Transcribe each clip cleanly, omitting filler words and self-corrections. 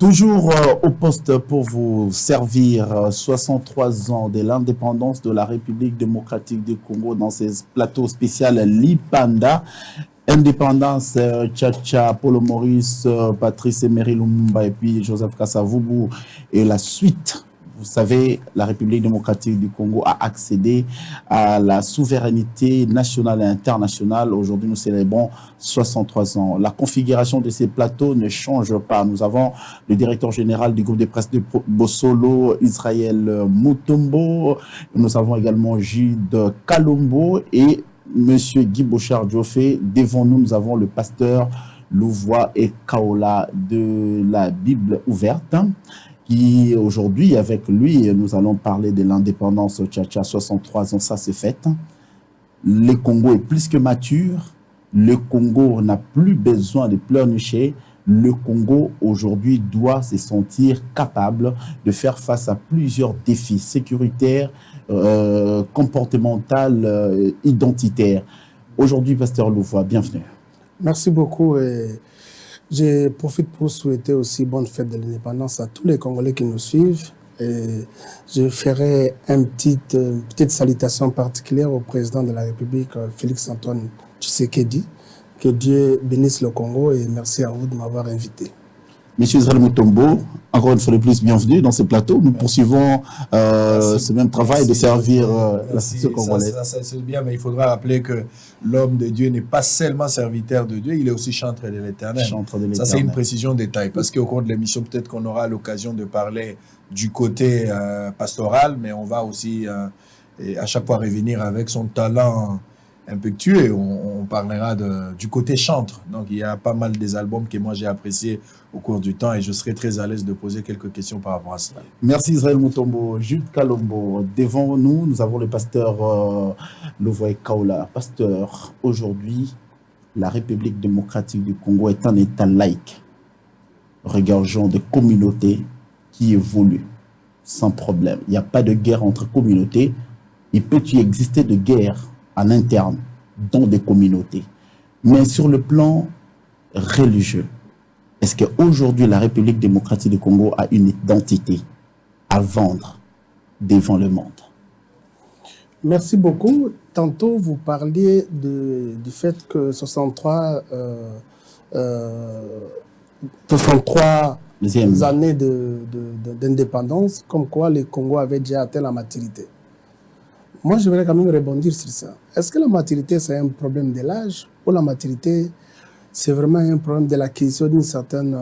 Toujours au poste pour vous servir 63 ans de l'indépendance de la République démocratique du Congo dans ces plateaux spéciaux Lipanda. Indépendance, Tchatcha, Paulo Maurice, Patrice Emery Lumumba et puis Joseph Kasavubu et la suite. Vous savez, la République démocratique du Congo a accédé à la souveraineté nationale et internationale. Aujourd'hui, nous célébrons 63 ans. La configuration de ces plateaux ne change pas. Nous avons le directeur général du groupe de presse de Bossolo, Israël Mutombo. Nous avons également Gilles Kalombo et Monsieur Guy Bochard-Dioffé. Devant nous, nous avons le pasteur Louvois et Kaola de la Bible ouverte. Qui aujourd'hui, avec lui, nous allons parler de l'indépendance Tchatcha, 63 ans, ça c'est fait. Le Congo est plus que mature. Le Congo n'a plus besoin de pleurnicher. Le Congo, aujourd'hui, doit se sentir capable de faire face à plusieurs défis sécuritaires, comportementaux, identitaires. Aujourd'hui, pasteur Louvois, bienvenue. Merci beaucoup. Je profite pour souhaiter aussi bonne fête de l'indépendance à tous les Congolais qui nous suivent. Et je ferai une petite salutation particulière au président de la République, Félix-Antoine Tshisekedi. Que Dieu bénisse le Congo et merci à vous de m'avoir invité. Monsieur Israël Mutombo, encore une fois de plus, bienvenue dans ce plateau. Nous poursuivons ce même travail de servir la société congolaise. Ça c'est bien, mais il faudra rappeler que l'homme de Dieu n'est pas seulement serviteur de Dieu, il est aussi chantre de l'Éternel. Ça, c'est une précision détail, parce qu'au cours de l'émission, peut-être qu'on aura l'occasion de parler du côté pastoral, mais on va aussi à chaque fois revenir avec son talent impétueux. On parlera du côté chantre. Donc, il y a pas mal des albums que moi j'ai appréciés au cours du temps et je serai très à l'aise de poser quelques questions par rapport à cela. Merci Israël Mutombo. Jules Kalombo, devant nous, nous avons le pasteur Louvois Kaola. Pasteur, aujourd'hui, la République démocratique du Congo est un État laïque, regorgeant de communautés qui évoluent sans problème. Il n'y a pas de guerre entre communautés. Il peut y exister de guerre en interne dans des communautés. Mais sur le plan religieux, est-ce qu'aujourd'hui la République démocratique du Congo a une identité à vendre devant le monde? Merci beaucoup. Tantôt, vous parliez du fait que 63 années d'indépendance, comme quoi le Congo avait déjà atteint la maturité. Moi, je voudrais quand même rebondir sur ça. Est-ce que la maturité, c'est un problème de l'âge ou la maturité, c'est vraiment un problème de l'acquisition d'une certaine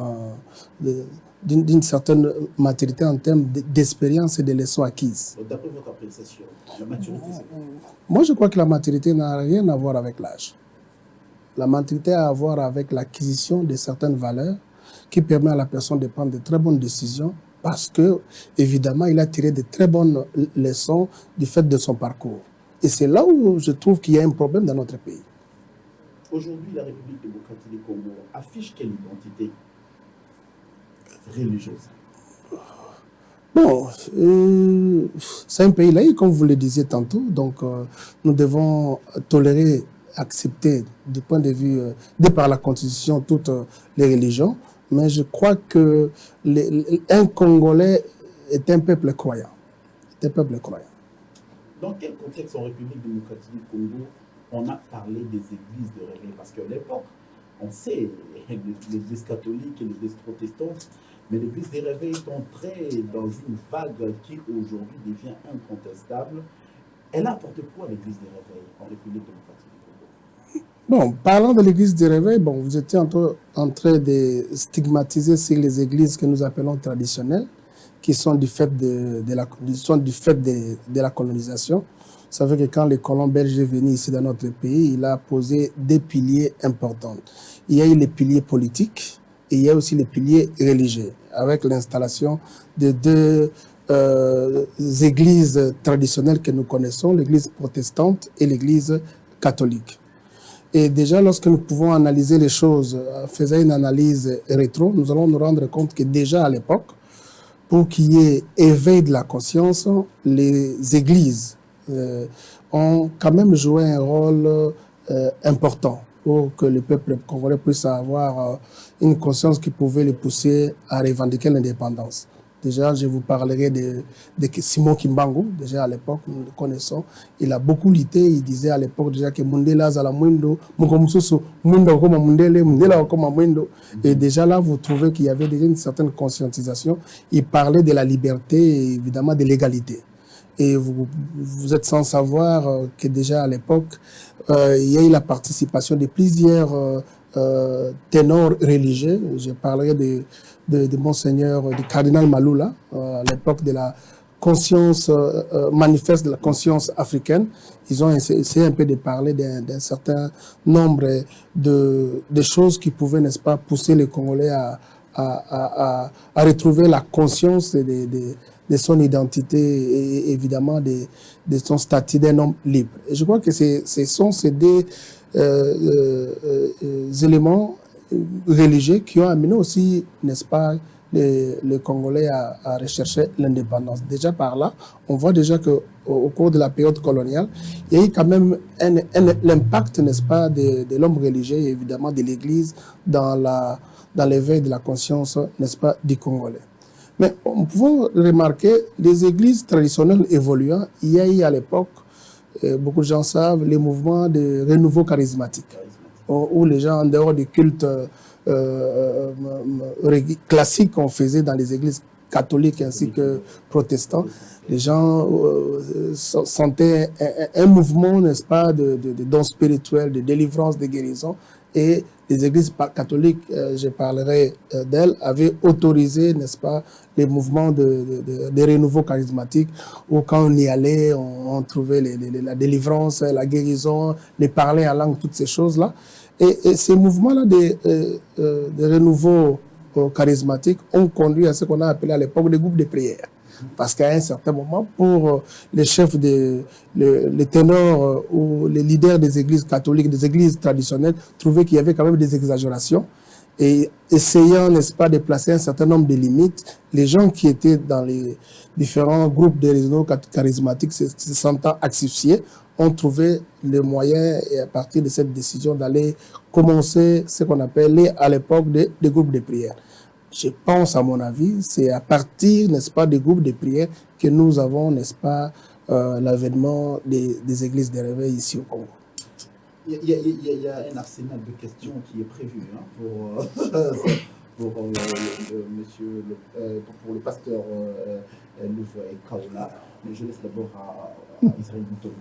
maturité en termes d'expérience et de leçons acquises? D'après votre appréciation, la maturité, c'est quoi? Moi, je crois que la maturité n'a rien à voir avec l'âge. La maturité a à voir avec l'acquisition de certaines valeurs qui permet à la personne de prendre de très bonnes décisions parce que, évidemment, il a tiré de très bonnes leçons du fait de son parcours. Et c'est là où je trouve qu'il y a un problème dans notre pays. Aujourd'hui, la République démocratique du Congo affiche quelle identité religieuse? Bon, c'est un pays laïque, comme vous le disiez tantôt, donc nous devons tolérer, accepter, du point de vue, de par la Constitution, toutes les religions. Mais je crois que un Congolais est un peuple croyant. Dans quel contexte en République démocratique du Congo on a parlé des églises de réveil? Parce qu'à l'époque, on sait l'église catholique et l'église protestante, mais l'église des réveils est entrée dans une vague qui aujourd'hui devient incontestable. Elle apporte quoi l'église des réveils en République démocratique du Congo? Bon, parlant de l'église des réveils, bon, vous étiez en train de stigmatiser sur les églises que nous appelons traditionnelles, qui sont du fait de la colonisation. Vous savez que quand les colons belges sont venus ici dans notre pays, il a posé des piliers importants. Il y a eu les piliers politiques et il y a aussi les piliers religieux, avec l'installation de deux églises traditionnelles que nous connaissons, l'église protestante et l'église catholique. Et déjà, lorsque nous pouvons analyser les choses, faisant une analyse rétro, nous allons nous rendre compte que déjà à l'époque, pour qu'il y ait éveil de la conscience, les églises ont quand même joué un rôle important. pour que le peuple congolais puisse avoir une conscience qui pouvait le pousser à revendiquer l'indépendance. Déjà, je vous parlerai de Simon Kimbangu. Déjà, à l'époque, nous le connaissons. Il a beaucoup lutté. Il disait à l'époque déjà que Mundela Zala Mundo, Mukomususu, Munda Okoma Mundele, Mundela Okoma Mundo. Et déjà là, vous trouvez qu'il y avait déjà une certaine conscientisation. Il parlait de la liberté et évidemment de l'égalité. Et vous êtes sans savoir que déjà à l'époque, il y a eu la participation de plusieurs ténors religieux. Je parlerai de Monseigneur, du cardinal Maloula, à l'époque de la conscience manifeste de la conscience africaine. Ils ont essayé un peu de parler d'un certain nombre de choses qui pouvaient, n'est-ce pas, pousser les Congolais à retrouver la conscience de son identité et évidemment de son statut d'un homme libre. Et je crois que ce sont ces deux éléments religieux qui ont amené aussi, n'est-ce pas, les Congolais à rechercher l'indépendance. Déjà par là, on voit déjà qu'au cours de la période coloniale, il y a eu quand même l'impact, n'est-ce pas, de l'homme religieux et évidemment de l'Église dans l'éveil de la conscience, n'est-ce pas, du Congolais. Mais on peut remarquer les églises traditionnelles évoluant. Il y a eu à l'époque, beaucoup de gens savent, les mouvements de renouveau charismatique, où les gens, en dehors du culte classique qu'on faisait dans les églises catholiques ainsi que protestants, les gens sentaient un mouvement, n'est-ce pas, de dons spirituels, de délivrance, de guérison. Et les églises catholiques, je parlerai d'elles, avaient autorisé, n'est-ce pas, les mouvements de renouveau charismatique, où quand on y allait, on trouvait la délivrance, la guérison, les parler en langue, toutes ces choses-là. Et ces mouvements-là de renouveau charismatique ont conduit à ce qu'on a appelé à l'époque des groupes de prière. Parce qu'à un certain moment, pour les chefs, les ténors ou les leaders des églises catholiques, des églises traditionnelles, trouvaient qu'il y avait quand même des exagérations. Et essayant, n'est-ce pas, de placer un certain nombre de limites, les gens qui étaient dans les différents groupes de réseaux charismatiques se sentant asphyxiés, ont trouvé le moyen, et à partir de cette décision, d'aller commencer ce qu'on appelait à l'époque des groupes de prière. Je pense, à mon avis, c'est à partir, n'est-ce pas, des groupes de prière que nous avons, n'est-ce pas, l'avènement des églises de réveil ici au Congo. Il y a un arsenal de questions qui est prévu pour le pasteur Louva et Kaola. Mais je laisse d'abord à Israël Moutobo.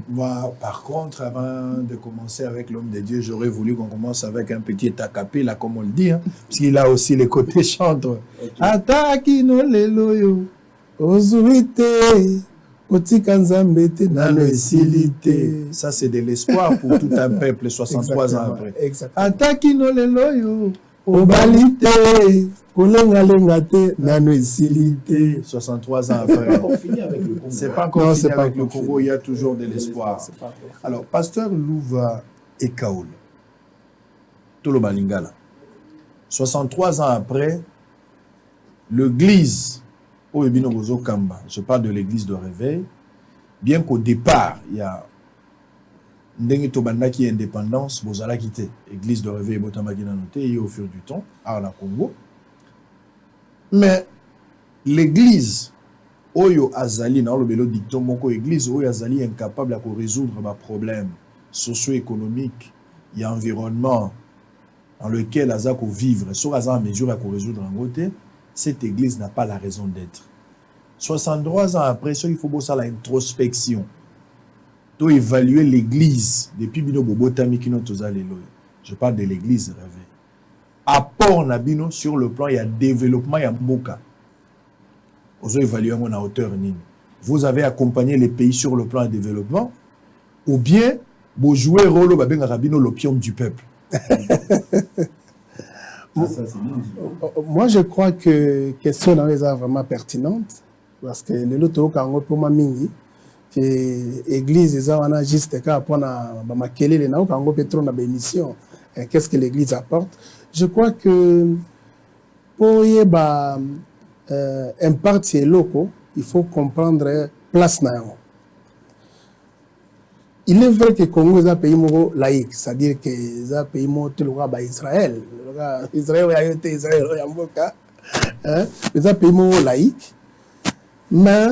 Moi, par contre, avant de commencer avec l'homme de Dieu, j'aurais voulu qu'on commence avec un petit acapé, là, comme on le dit, hein, parce qu'il a aussi les côtés chantres. Ataki no leloyo, ozuite, otikanzambete, nano esilite. Ça, c'est de l'espoir pour tout un peuple 63 ans après. Ataki no leloyo, obalite, kolengalengate, nano esilite. 63 ans après. C'est pas encore fini avec le Congo, il y a toujours de l'espoir. Alors, pasteur Louva et Kaola, Tolo Balingala, 63 ans après, l'église, je parle de l'église de réveil, bien qu'au départ, il y a Ndenge Tobanda qui est indépendance, Bozala quitté, église de réveil, Botamaki n'a noté, et au fur du temps, à la Congo. Mais l'église, Oyo Azali, dans le bélo dicton, moko église, Oyo Azali incapable de résoudre les problèmes socio-économiques et environnement dans lequel Azako vivre, sur Azan mesure à résoudre en côté, cette église n'a pas la raison d'être. 63 ans après, il faut bosser la introspection. To évaluer l'église depuis Bino Bobotami Kino Tozalelo. Je parle de l'église réveil. Apport Nabino sur le plan, il y a développement, il y a Mboka. Vous évaluez mon à hauteur nini. Vous avez accompagné les pays sur le plan de développement, ou bien vous jouez rôle babeng Rabino l'opium du peuple. Moi, je crois que question est vraiment pertinente parce que le loto kango pour ma mingi que l'église est en juste cas pour na makele le na kango pétro na bémission. Qu'est-ce que l'église apporte? Je crois que pour y impact locaux, il faut comprendre place na yango. il est vrai que le Congo est un pays laïque, c'est-à-dire que c'est un pays Israël. Israël, Israël, c'est un pays laïque. Mais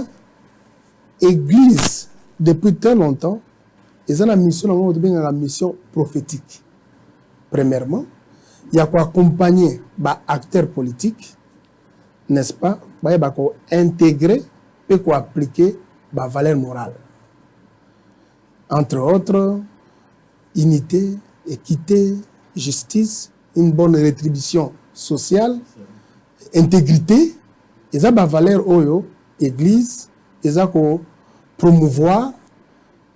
l'Église, depuis très longtemps, ils ont une mission prophétique. Premièrement, il y a quoi accompagner les acteurs politiques, n'est-ce pas, pour intégrer et pour appliquer les valeurs morales. Entre autres, unité, équité, justice, une bonne rétribution sociale, intégrité, et ça, les valeurs oyo, Église, et ça, promouvoir,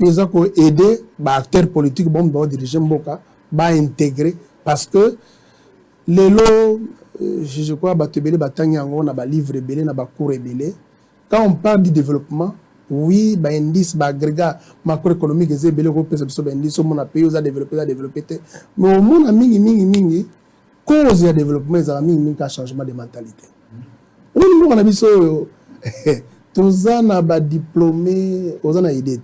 et ça, aider les acteurs politiques, les dirigeants, à intégrer, parce que les lots, je crois, quand on parle du développement, oui, indice, agrégat macroéconomique, mais au monde, cause du développement, il y a un changement de mentalité. On a dit tous les diplômés, tous les idées.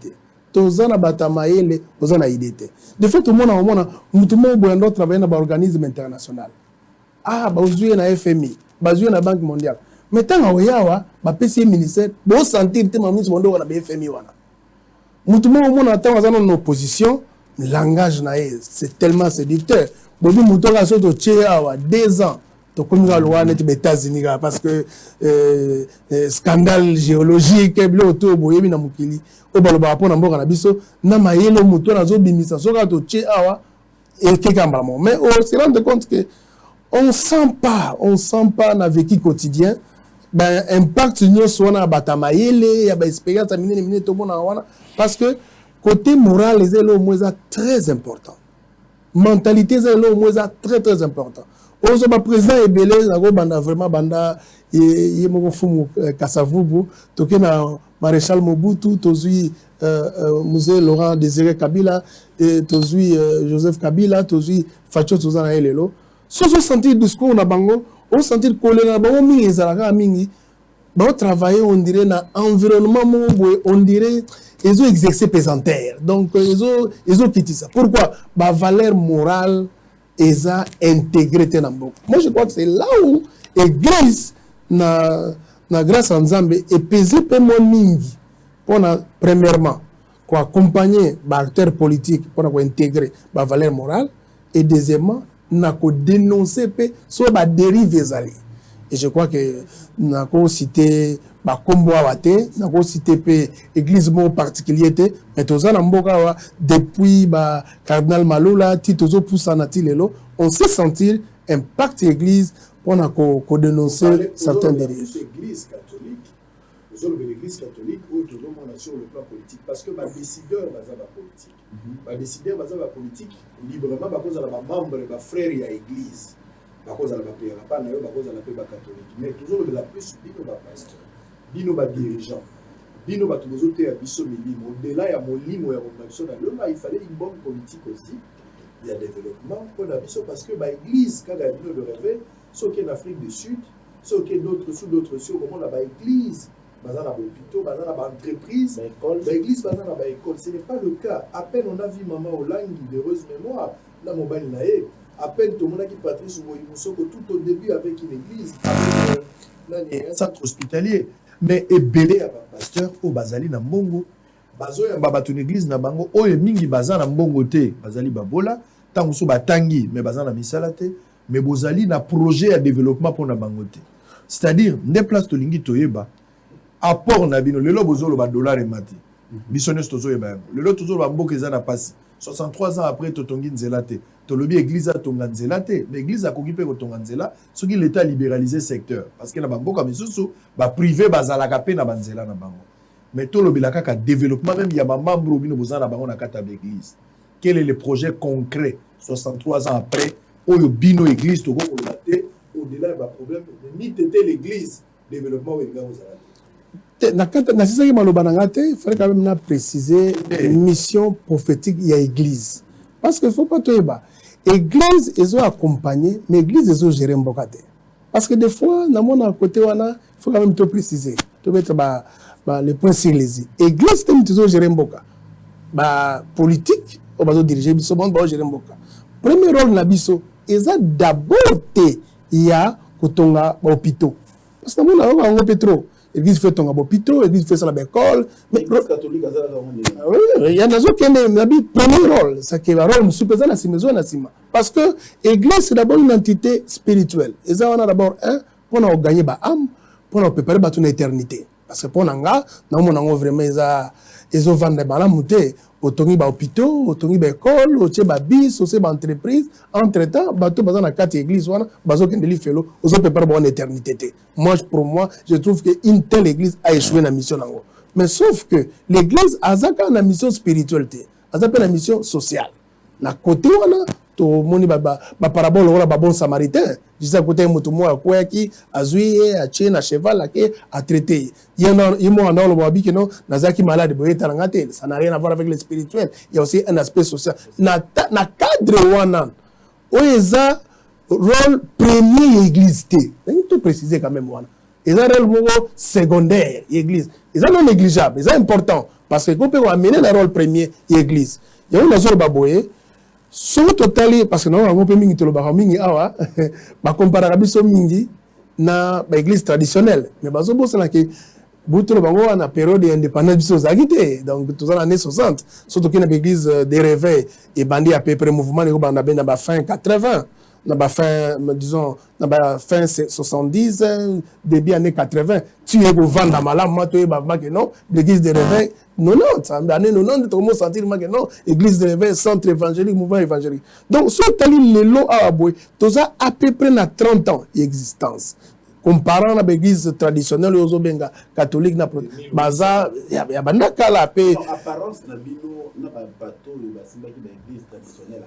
Tous les batamaïles, tous les idées. De fait, tout le monde a travaillé dans l'organisme international. Ah, bah, vous avez na FMI, bah, vous avez na Banque mondiale. Mais tant que vous avez un PC ministère, vous sentir que vous avez un FMI. Tout le monde a une opposition, le langage c'est tellement séducteur. Vous avez 2 ans. Comme nous avons aux États-Unis, parce que scandale géologique, autour de Mukili, au Balobapon, mais on se rend compte que on ne sent pas dans le vécu quotidien, impact sur la batamaïle, il y a des expériences parce que côté moral, c'est le moins très important. Mentalité, c'est le moins très très important. Aujourd'hui, le président est belé, vraiment banda, il est Kassavubu, toké na maréchal Mobutu, tozui musée Laurent Désiré Kabila, tozui Joseph Kabila, tozui Facho Tozana Elelo. Sans sentir discours na bango, on sentir colère na bango mingi zalaka mingi, ba travailler on dirait na environnement on dirait ils ont exercé pesanteur. Donc ils ont quitté ça. Pourquoi? Ba valeur morale ils ont intégré Tenambo. Moi, je crois que c'est là où l'Église, grâce à Nzambe, est pesée pour moi mingi. Premièrement, pour accompagner les acteurs politiques, pour intégrer la valeur morale. Et deuxièmement, pour dénoncer sur la dérive des alliés. Et je crois que nous avons cité Kombo Awate, nous avons cité l'église particulière, mais depuis Cardinal Maloula, Titozo Poussanati Lelo, on sait sentir impact l'église pour dénoncer certaines dérives. L'église catholique, l'église catholique, sur le plan politique, parce que les décideurs politique. Les décideurs politique, librement, parce que les membres, les frères de l'église. Parce que la catholique, mais toujours la plus bino ba pasteur, bino ba dirigeant, bino ba tous les autres biso milimo. Au-delà il y a mon limo ya connexion là, il fallait une bonne politique aussi. Il y a développement pour la biso parce que l'église quand elle vient de rêver, ceux qui en Afrique du Sud, ceux qui d'autres sous d'autres cieux, comment la église, bazar la hôpitaux, bazar la entreprise, l'église bazar la école. Ce n'est pas le cas. À peine on a vu maman Olangi d'heureuse mémoire, la mobile naïe. À peine tout le monde qui Patrice Oumoyimoussoko tout au début avec une église, avec un centre hospitalier. Mais ebélé à pasteur au Bazali na Mbongo. Bazo ya babatu église na bango o mingi bazana Mbongo te, Bazali babola, tant so batangi mais bazana misala te, mais bozali na projet de développement pour na bango te. C'est-à-dire ne place to lingi toyeba apport na bino lelo bozolo ba dollar et mati. Missionnaire tozo yeba. Lelo tozo ba mboka ezana passe 63 ans après totongi nzela te. Tolobi église a tonga nzela te, mais l'église a kokipe ko tonga nzela, ce qui l'état libéralisé secteur parce que na bangoka misusu ba privé bazalaka pe na banzela na bango. Mais tolobi la kaka développement même il y a ba membre bino bozana bango na kata l'église. Quel est le projet concret 63 ans après oyo bino église to ko te au-delà ba problème ni tété l'église développement ou nga ozala. Il fallait quand même préciser mission prophétique il y a église parce qu'il faut pas tout bas. Église, ils ont accompagné, mais l'église, ils ont géré un bocate. Parce que des fois, dans mon côté, il faut quand même te préciser. Tu mettre les points sur les i. Église, ils ont géré un bocate. politique au bazo diriger biso bon ba gérer mboka. Premier rôle na biso eza d'abord te ya kotonga ba hôpitaux. Parce que mona ba ngo pétro, église fait tonga ba hôpitaux, église fait ça la école, mais catholique azala oui, il y a nazo kende na bi premier rôle, ça que ba rôle musupeza na simezo na sima. Parce que église c'est d'abord une entité spirituelle. Eza on a d'abord pour na gagner ba âme, pour na préparer ba ton éternité. Parce que pour nanga, na mona ngo vraiment ils ont vendu ba la mouté. Autongi ba hôpitaux, autongi ba école, autongi ba bis, autongi ba entreprise. Entre-temps, bateau bazan na 4 églises, bazo kendeli felo, ozo préparer bon éternité. Moi, pour moi, je trouve que une telle église a échoué na mission nango. Mais sauf que l'église a zaka na mission spiritualité, a zaka na mission sociale. Na côté wana to moni ba parabole wala ba bon samaritain. Jisa côté mutu mo akoya ki azuye a tche na cheval ake a traiter. Yemo anda lo babi que non nazaki malade boye talangate, ça n'a rien à voir avec le spirituel. Il y a aussi un aspect social. Na cadre wana oeza rôle premier église té. Il faut préciser quand même wana. Ils ont un rôle secondaire église. Ils sont non négligeables, ils sont importants parce que qu'on peut amener le rôle premier église. Il y a une zone baboye so totali parce que non on peut mingi tolo ba mingi awa ba comparer biso mingi na ba église traditionnelle mais bazo bosana ke butolo bango na période indépendance biso zakité donc tous en années 60 surtout que na église des réveils et bandi à peu près mouvement ne banda ben na fin 80 na fin disons na fin 70 début années 80 tu es go vendre malam mato ba que non l'église des réveils 90 année 90 tout le monde sentir que non église des réveils centre évangélique mouvement évangélique donc so tali lelo a boy tous à peu près na 30 ans existence comparant à l'église traditionnelle aux obenga catholique na baza ya banda kala pe apparence na bino na bateau ba simba ki l'église traditionnelle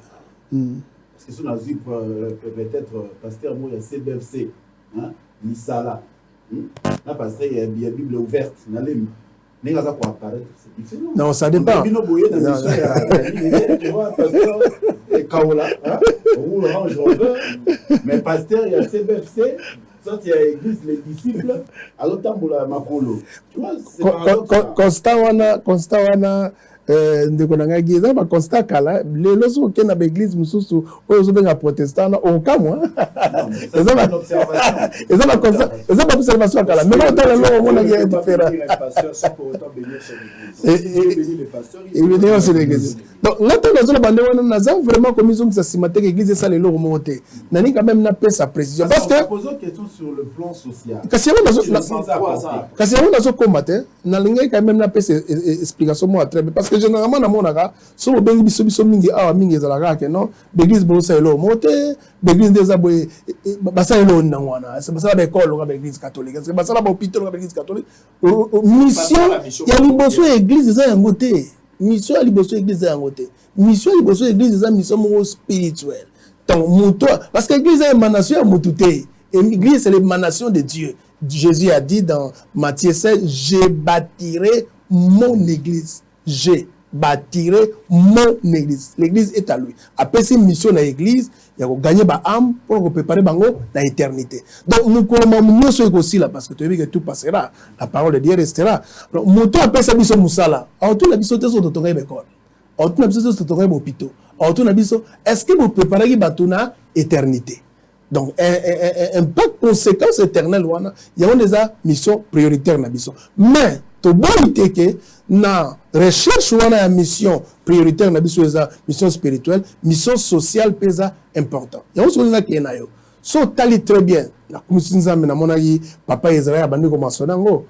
parce que si on a vu peut-être pasteur moi il y a CBFC hein Nisala là pasteur il y a Bible ouverte na lemi n'est-ce pas quoi apparaître c'est différent non ça dépend bino boye na mission tu vois pasteur et Kaola hein ou Orange Rover mais pasteur il y a CBFC ça il y a église les disciples alors tambola makolo tu vois c'est constant wana ndeko nanga giza ba constat kala lelo so ke na église mususu oyo so benga protestant au kamwa eza ba observation kala mais on tala lo mona qui est différent les pasteurs sans pour autant bénir son église les pasteurs et bénir son église donc là dans la bande wana naza vraiment comme ils ont ça simaté église ça lelo remonter nani quand même na paix sa précision parce que posons question sur le plan social kasi on a combattre na linga quand même na paix explication moi très bien parce que généralement na monaka so bengi biso mingi awa mingi ezalaka ke non l'église bosa elo mote l'église des aboye basa elo nangwana c'est basa ba école ka l'église catholique c'est basa ba hôpital ka l'église catholique mission ya liboso église eza yango te mission ya liboso église eza yango te mission ya liboso église eza mission mo spirituelle donc muto parce que église est émanation ya mutu te l'église c'est l'émanation de Dieu. Jésus a dit dans Matthieu 16 je bâtirai mon église. Je bâtirai mon église. L'église est à lui. Après cette mission à l'église, il y a gagner ba âme pour préparer bango la éternité. Donc nous commençons nous aussi là parce que tu veux que tout passera. La parole de Dieu restera. Donc moto après sa mission musala. En tout la mission de son tonga école. En tout la mission de son tonga hôpital. En tout la mission est-ce que vous préparez batuna éternité. Donc un pas conséquence éternelle wana il y a déjà mission prioritaire na mission. Mais to bonité que na recherche wana ya mission prioritaire na biso eza mission spirituelle, mission sociale pesa important. Ya on na kena yo. So tali très bien. Na kumisinza na monaki papa Israël bandi ko masonango.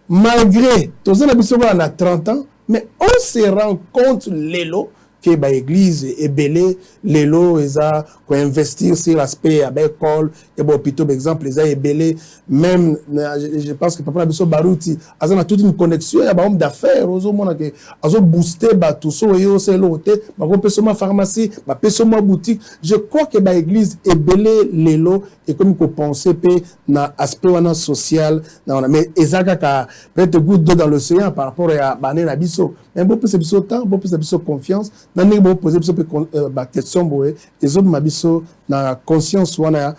Malgré tous na biso na 30 ans, mais on se rend compte lelo que ba église est belé lelo eza ko investir sur l'aspect à l'école et bon plutôt par exemple les est belé même je pense que papa biso baruti azana toute une connexion ya ba homme d'affaires ozo mona que azo booster ba tout so yo c'est l'hôtel ba ko pesoma pharmacie ba pesoma boutique je crois que ba église est belé lelo et comme ko penser pe na aspect wana social na mais ezaka ka peut-être goutte d'eau dans l'océan par rapport à bané na biso mais bon plus biso temps bon plus biso confiance na ngi bo poser biso ba question boé les autres mabiso na conscience wana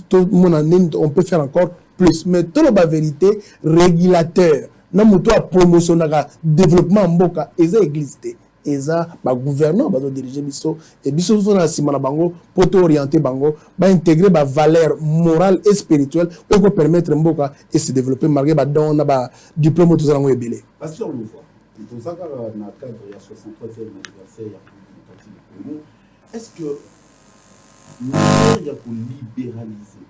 tout le monde on peut faire encore plus mais tout la vérité régulateur na muto a promotionnera développement mboka eza église té eza ba gouvernants ba diriger biso et biso so na sima na bango pour orienter bango ba intégrer ba valeur morale et spirituelle pour permettre mboka et se développer malgré ba don na ba diplôme tout ça ngo ebele. Parce que on le voit tout ça dans le cadre il y a 63e anniversaire du Congo. Est-ce que il y a pour libéraliser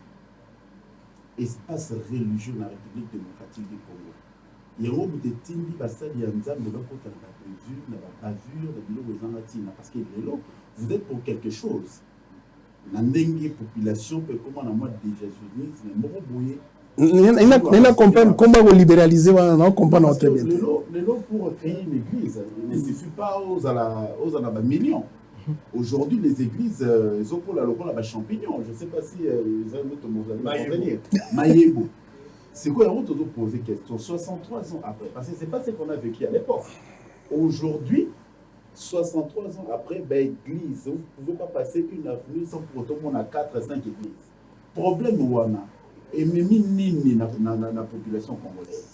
espace religieux dans la République démocratique du Congo? Il y a un peu de tindi basali yanzam de l'autre côté la bavure, la bavure, la bilo bezangatina parce que vous êtes pour quelque chose. La dengue population peut comment la mode déjà journée, mais moro boyer. Il a comprendre comment vous libéraliser, on comprend notre bien. Le lot pour créer une église ne suffit pas aux millions. Aujourd'hui, les églises, ils ont pour la champignon. Je ne sais pas si ils ont d'autres mots à venir. Maïebo. C'est quoi, on te poser question 63 ans après. Parce que ce n'est pas ce qu'on a vécu à l'époque. Aujourd'hui, 63 ans après, l'église, vous ne pouvez pas passer une avenue sans pour autant qu'on a 4 à 5 églises. Problème, Ouana. Et même nini na population congolaise.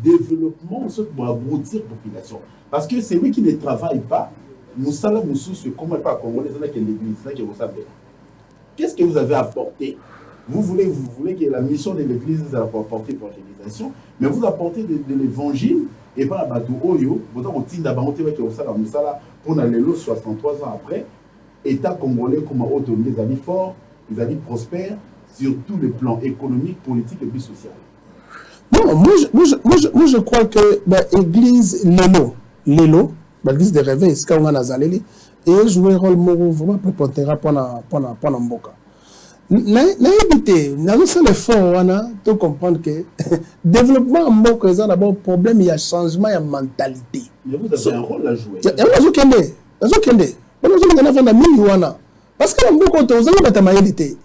Développement, c'est pour abrutir la population. Parce que c'est lui qui ne travaille pas. Moussala Moussous, comment pas congolais, c'est là que l'église, c'est là que vous savez. Qu'est-ce que vous avez apporté? Vous voulez que la mission de l'église vous apporter l'évangélisation, mais vous apportez de l'évangile et pas la bateau Oyo, vous avez un d'abord pour aller 63 ans après, État congolais comme autonomie, ils allaient fort, ils allaient prospères sur tous les plans économiques, politiques et puis social. Non, moi je crois que l'église Lélo, l'église de réveil, c'est quand on a Nazaleli, et jouer un rôle vraiment prépondérant pendant Mboka. N'hésitez, nous sommes les fonds, de comprendre que développement en Mboka, c'est d'abord problème, il y a changement, il y a mentalité. Mais vous avez un rôle à jouer. Il y a un rôle à jouer. Parce que Mboka, vous avez batamaïlité.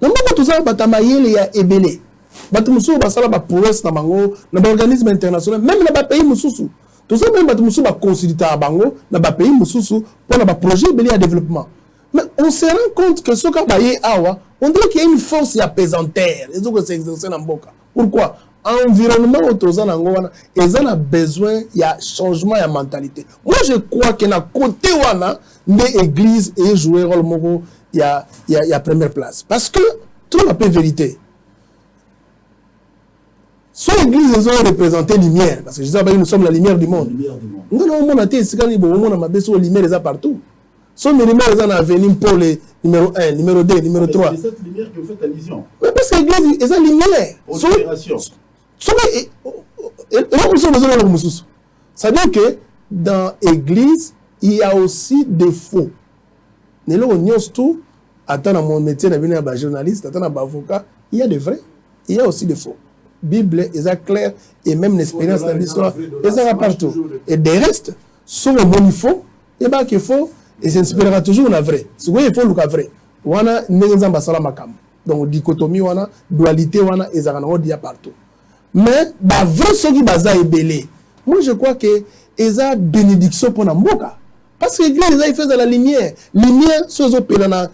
Mboka, vous avez batamaïlité, il y a ébélé. Batumusu, basala ba prouesse na bango, na ba organisme international, même na ba pays mususu. Tout ça même batumusu ba consulter à bango, na ba pays mususu pour na ba projet belé à développement. Mais on se rend compte que ce qu'on baye awa, on dirait qu'il y a une force apesanteur. Ils ont que c'est exercé dans Mboka. Pourquoi? Environnement autour wana, ils ont besoin, il y a changement, il y a mentalité. Moi je crois que na côté wana, l'église et jouer rôle moko, il y a première place. Parce que tout la vérité. Soit l'église, ils ont représenté la lumière, parce que je disais, nous sommes la lumière du monde. Non, on a été ici, on a la lumière partout. Soit les lumières, ils ont avenir pour les numéro 1, numéro 2, numéro 3. C'est cette lumière que vous faites allusion. Oui, parce que l'église, ils ont lumière. C'est-à-dire que dans l'église, il y a aussi des faux. Nous avons tout, attends mon métier, de journaliste, attends avocat, il y a des vrais, il y a aussi des faux. Bible est clair et même l'expérience dans l'histoire est là partout. Et des restes sont au bon niveau et bah qu'il faut et s'inspirera toujours la vraie. C'est quoi il faut le vrai. Wana n'enza basala makam. Donc dichotomie wana dualité wana ezana odia partout. Mais bah vrai ce qui baza ebelé. Moi je crois que eza bénédiction pour na mboka. Parce que l'église il fait de la lumière. Lumière sur opéra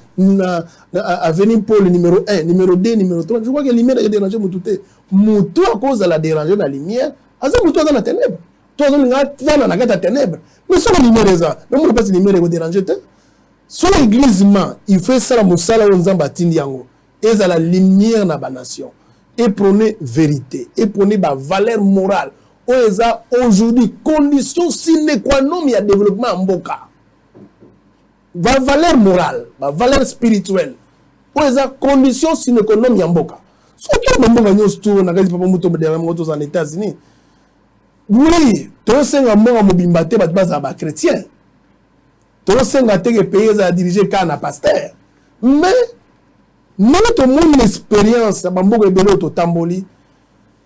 à venir pour le numéro 1, numéro 2, numéro 3. Je crois que la lumière est dérangée Moutouté. Moutou à cause de la déranger la lumière, à ça Moutou dans la ténèbre. Toi on a dans la ténèbre. Mais sur la lumière est ça. Mais moi pas la lumière est dérangée. Sur l'église il fait ça la moussala on zambatindi yango. Et ça la lumière na ba nation. Et prenez vérité, et prenez ba valeur morale. Aujourd'hui, condition sine qua non, il y a développement en Mboka. Va valeur morale, va valeur spirituelle. Condition sine qua non, il y a Mboka. Ce qui est Mboka, nous sommes en États-Unis. Oui, tous ces gens qui ont été chrétiens. Tous ces gens qui ont été dirigés par un pasteur. Mais, notre monde expérience, Mboka est tamboli,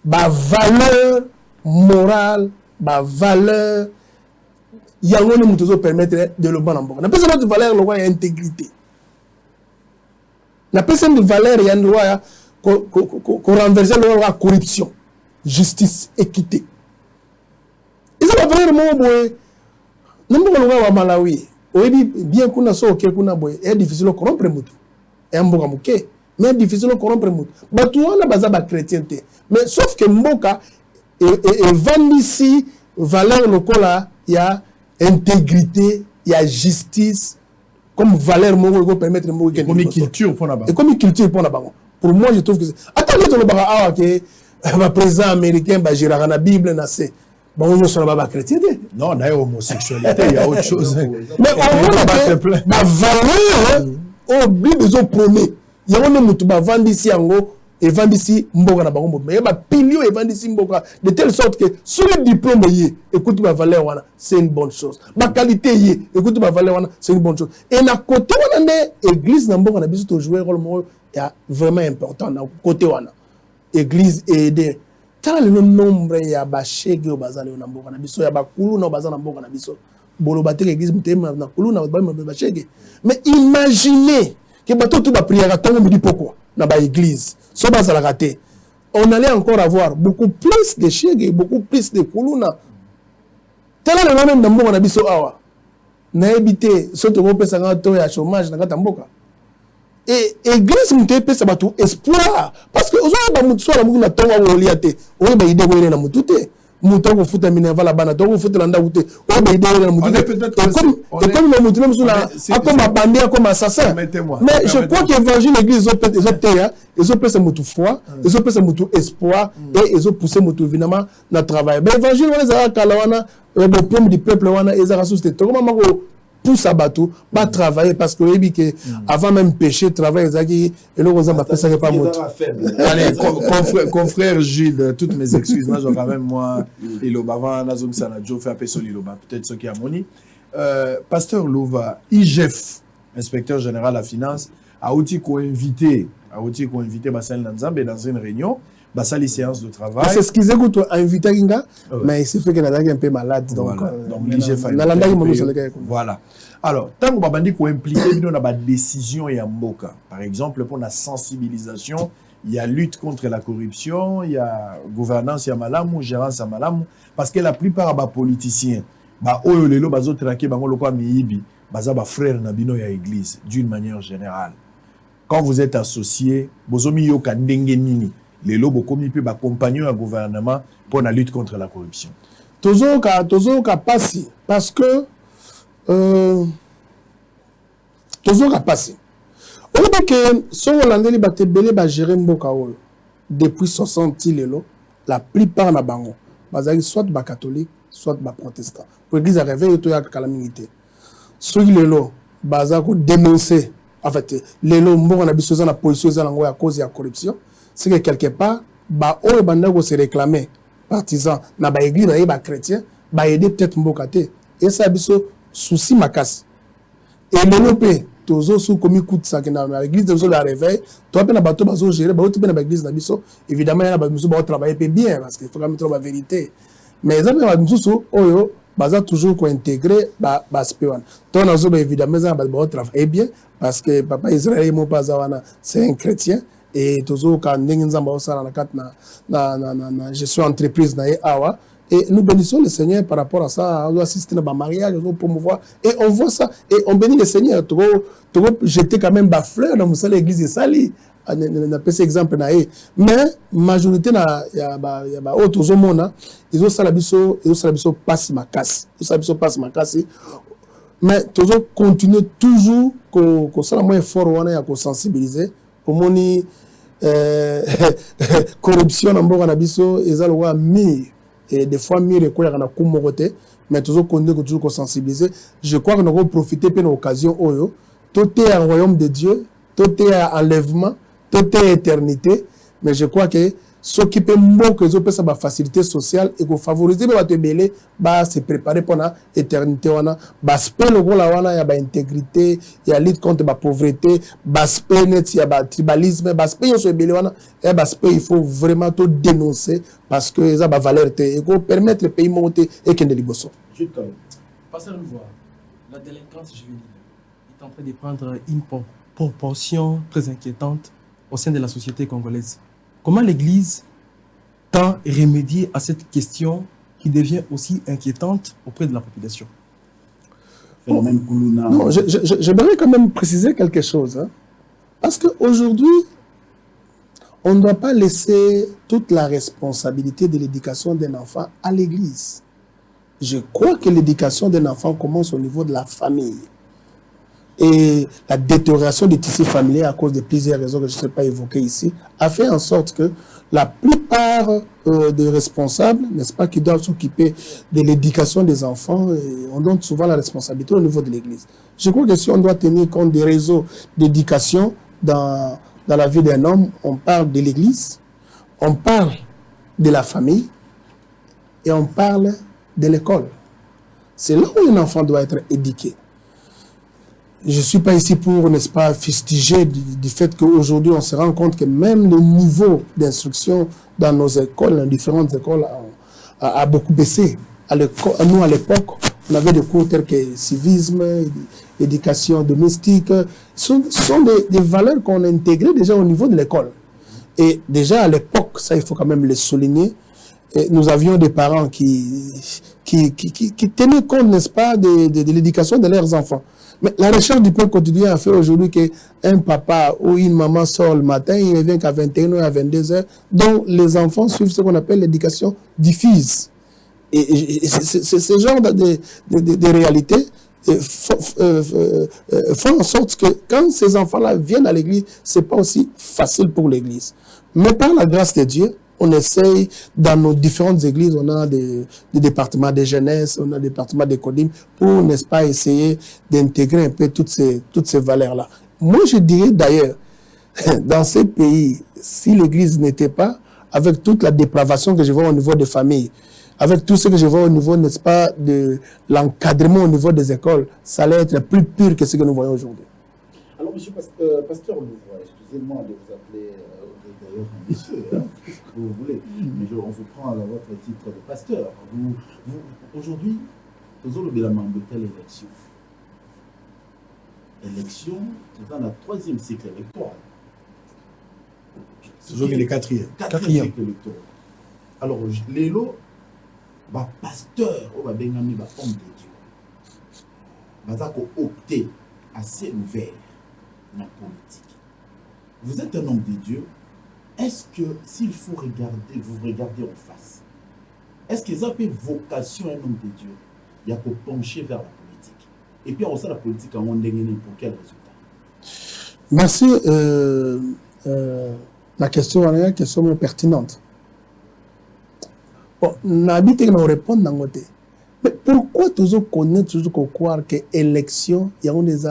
va valeur morale, ma valeur, il y a un qui permettre de le bon en bon. On appelle ça de valeur, le roi et intégrité. On appelle ça de valeur et une loi qu'on renverse le roi corruption, justice, équité. Et ça va vraiment boy. Nous le roi à Malawi. Oui, bien qu'on a sauté qu'on a boy, est difficile de corrompre mutu. Et un bon amouké, mais difficile de corrompre mutu. Mais tout on a basé la chrétienté. Mais sauf que Mboka et vend ici valeur local il y a intégrité, il y a justice, comme valeur, pour permettre de mourir. Comme une culture pour et comme une culture pour la pour moi, je trouve que c'est. Attends, le président américain, j'ai la Bible, c'est. Bon, on sont là-bas chrétiens. Non, d'ailleurs, homosexualité, il y a autre chose. Mais on va la valeur, on oublie des autres promet. Il y a un homme qui va vendre ici en haut et vendre ici mboka na bango. Mais il y a un pilier et vendre ici mboka de telle sorte que sur le diplôme, écoute ma valeur, c'est une bonne chose. Ma qualité, écoute ma valeur, c'est une bonne chose. Et na côté on a l'église na mboka na biso to jouer rôle il y a vraiment important na côté wana. Église aider. Tala le nombre ya ba shege bazali na mboka na biso ya ba kulu na bazali na mboka na biso. Bolo batte l'église mutema na kulu na ba shege. Mais imaginez que bato tout ba prière tango me dit pourquoi na ba église. So bazala raté. On allait encore avoir beaucoup plus de shege, beaucoup plus de kulu na. Tala le nombre na mboka na biso awa. Na ebité soto ko pesa ngato ya chômage na kata mboka. Et l'église m'a fait ça espoir parce que aux autres ba soit la mugina tonga wo liate o ba ide ko na mutute muto ko futa mineva la bana to ko futa landa ute o ba ide na mutute comme le mutu même suna comme bandit comme assassin. Mais je crois que l'évangile l'église ils ont fait ça mutu foi ils ont fait ça mutu espoir et ils ont poussé mutu évidemment na travail. Mais l'évangile on les a kalawana le peuple du peuple wana ils a ressuscité to comment mako pousse à bateau, pas travailler parce que avant même pécher, travailler, et là, on va ça pas mot. Allez, confrère Gilles, toutes mes excuses, moi, j'ai quand même, moi, Iloba, avant, la zone Sanadjo, fait appeler sur l'Iloba, peut-être ce qui a moni. Pasteur Louva, IGF, inspecteur général à la finance, a outil qu'on invité, Bassel Nanzambe dans une réunion, Bassali séance de travail. C'est ce qu'ils écoutent invité Kinga, mais il s'est fait qu'il est un peu malade. Donc, l'IGF a voilà. Alors, tant que Babandi est impliqué dans la décision et en Mboka, par exemple, pour la sensibilisation, il y a lutte contre la corruption, il y a gouvernance à Malamou, gérance à Malamou, parce que la plupart des politiciens, bazo traqué, bango miyibi, baza ba frère nabino ya église, d'une manière générale. Quand vous êtes associé, bozomi yo kandenge nini. Les lobos commis peut accompagner un gouvernement pour la lutte contre la corruption. Toujours qu'à passer parce que toujours qu'à passer. On dit que si on a des belé ba gérer mboka depuis 60 lelo, la plupart na bango bazali soit ba catholique soit ba protestant. Pour l'église réveil to ya calamité. Ceux lelo bazako dénoncer en fait lelo mboka na biso na position za lango ya cause ya corruption. C'est que quelque part, on va se réclamer partisans, na ba église, na ba chrétien, ba aider peut-être mbokate. Et ça a un souci makas. Et le lopé, tozo sous comme écoute ça que na l'église de la réveil, toi pe na bateau bazo gérer, ba tu pe na ba église na biso, évidemment il y a ba musu ba travailler bien parce qu'il faut quand même trouver la vérité. Mais ça ba musu oyo baza toujours ko intégrer ba spewan. Toi na zo évidemment ça ba travailler bien parce que papa Israël mo pas wana, c'est un chrétien. Et toujours quand je suis entreprise et nous bénissons le Seigneur par rapport à ça. On doit assister à un mariage, on doit promouvoir et on voit ça et on bénit le Seigneur. J'étais quand même bas fleur dans l'église de Sali. On a pris exemple mais majorité il y a autres monde ils ont ça la biso passe ma casse mais toujours continuer toujours que ça la moins fort on a qu'on sensibiliser moni corruption en mboka na biso ezalowa mi et des fois mi rekoya na kumorote mais toujours toujours sensibiliser. Je crois que nous allons profiter de l'occasion oyo tout est un royaume de Dieu, tout est un enlèvement, tout est éternité, mais je crois que s'occuper mboka ezo pesa ba facilité sociale et ko favoriser ba tebele ba se préparer pour la éternité wana ba spé le la wana ya ba intégrité ya lutte contre la pauvreté ba spé net ya ba tribalisme ba spé yo so ebele wana et ba spé il faut vraiment tout dénoncer parce que ça ba valeur té et ko permettre le pays monter et kende liboso. Pasteur Louva, la délinquance juvénile est en train de prendre une proportion très inquiétante au sein de la société congolaise. Comment l'Église tend à remédier à cette question qui devient aussi inquiétante auprès de la population? Non, j'aimerais quand même préciser quelque chose. Hein, parce qu'aujourd'hui, on ne doit pas laisser toute la responsabilité de l'éducation d'un enfant à l'Église. Je crois que l'éducation d'un enfant commence au niveau de la famille. Et la détérioration du tissu familier à cause de plusieurs raisons que je ne sais pas évoquer ici, a fait en sorte que la plupart des responsables, n'est-ce pas, qui doivent s'occuper de l'éducation des enfants, on donne souvent la responsabilité au niveau de l'Église. Je crois que si on doit tenir compte des réseaux d'éducation dans la vie d'un homme, on parle de l'Église, on parle de la famille et on parle de l'école. C'est là où un enfant doit être éduqué. Je ne suis pas ici pour, n'est-ce pas, fustiger du fait qu'aujourd'hui, on se rend compte que même le niveau d'instruction dans nos écoles, dans différentes écoles, a beaucoup baissé. Nous, à l'époque, on avait des cours tels que civisme, éducation domestique. Ce sont des valeurs qu'on a intégrées déjà au niveau de l'école. Et déjà, à l'époque, ça, il faut quand même le souligner, nous avions des parents qui tenaient compte, n'est-ce pas, de l'éducation de leurs enfants. Mais la recherche du pain quotidien a fait aujourd'hui qu'un papa ou une maman sort le matin, il ne vient qu'à 21h à 22h, donc les enfants suivent ce qu'on appelle l'éducation diffuse. Et ce genre de réalité font en sorte que quand ces enfants-là viennent à l'église, ce n'est pas aussi facile pour l'église. Mais par la grâce de Dieu, on essaye, dans nos différentes églises, on a des départements de jeunesse, on a des départements d'économie, pour, n'est-ce pas, essayer d'intégrer un peu toutes ces valeurs-là. Moi, je dirais d'ailleurs, dans ces pays, si l'église n'était pas, avec toute la dépravation que je vois au niveau des familles, avec tout ce que je vois au niveau, n'est-ce pas, de l'encadrement au niveau des écoles, ça allait être plus pur que ce que nous voyons aujourd'hui. Alors, monsieur Pasteur Louvois, excusez-moi de vous appeler d'ailleurs un monsieur, hein, vous voulez, mais on vous prend à votre titre de pasteur. Aujourd'hui, nous avons de telle élection. Élection, nous avons le 3e cycle électoral. Aujourd'hui, le 4e. 4e cycle électoral. Alors, les lots, pasteur, on va bien homme de Dieu. On va opter assez ouvert dans la politique. Vous êtes un homme de Dieu. Est-ce que, s'il faut regarder, vous regardez en face, est-ce qu'ils ont une vocation un homme de Dieu? Il y a pour pencher vers la politique. Et puis, on sait la politique en pour quel résultat? Merci. La question est une question pertinente. Bon, n'habite que nous répondons dans côté. Mais pourquoi toujours connaître, toujours croire que l'élection, il y a des